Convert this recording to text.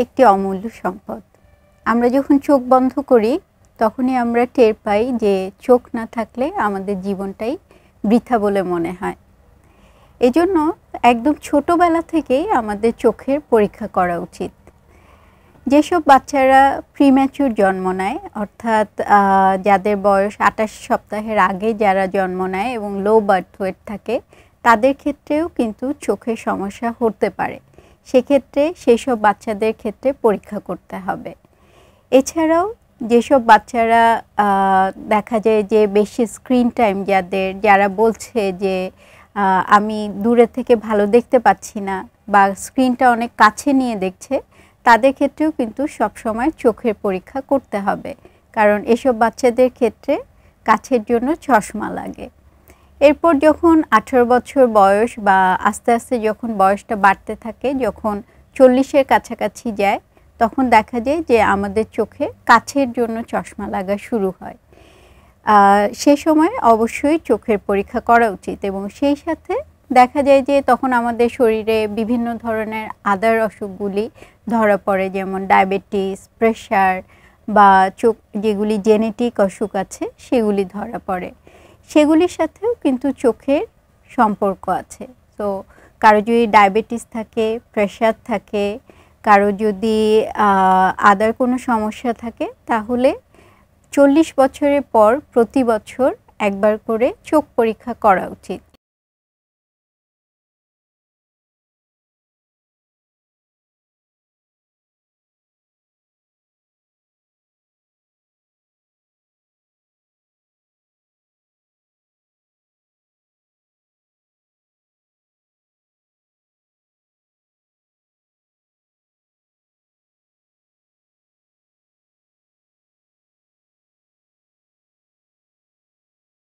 একটি অমূল্য সম্পদ। আমরা যখন চোখ বন্ধ করি তখনই আমরা টের পাই যে চোখ না থাকলে আমাদের জীবনটাই বৃথা বলে মনে হয়। এজন্য একদম ছোটবেলা থেকেই আমাদের চোখের পরীক্ষা করা উচিত। যেসব বাচ্চারা প্রিম্যাচুর জন্ম নেয়, অর্থাৎ যাদের বয়স ২৮ সপ্তাহের আগে যারা জন্ম নেয় এবং লো বার্থ ওয়েট থাকে, তাদের ক্ষেত্রেও কিন্তু চোখের সমস্যা হতে পারে। সেক্ষেত্রে সেসব বাচ্চাদের ক্ষেত্রে পরীক্ষা করতে হবে। এছাড়াও যেসব বাচ্চারা দেখা যায় যে বেশি স্ক্রিন টাইম যারা বলছে যে আমি দূরে থেকে ভালো দেখতে পাচ্ছি না বা স্ক্রিনটা অনেক কাছে নিয়ে দেখছে, তাদের ক্ষেত্রেও কিন্তু সবসময় চোখের পরীক্ষা করতে হবে, কারণ এসব বাচ্চাদের ক্ষেত্রে কাছের জন্য চশমা লাগে। এরপর যখন 18 বছর বয়স বা আস্তে আস্তে যখন বয়সটা বাড়তে থাকে, যখন 40-এর কাছাকাছি যায়, তখন দেখা যায় যে আমাদের চোখে কাছের জন্য চশমা লাগা শুরু হয়। সে সময় অবশ্যই চোখের পরীক্ষা করা উচিত এবং সেই সাথে দেখা যায় যে তখন আমাদের শরীরে বিভিন্ন ধরনের আদার অসুখগুলি ধরা পড়ে, যেমন ডায়াবেটিস, প্রেশার বা চোখ যেগুলি জেনেটিক অসুখ আছে সেগুলি ধরা পড়ে। সেগুলির সাথেও কিন্তু চোখের সম্পর্ক আছে। তো কারো যদি ডায়াবেটিস থাকে, প্রেশার থাকে, কারো যদি আদার কোনো সমস্যা থাকে, তাহলে 40 বছরের পর প্রতি বছর একবার করে চোখ পরীক্ষা করা উচিত।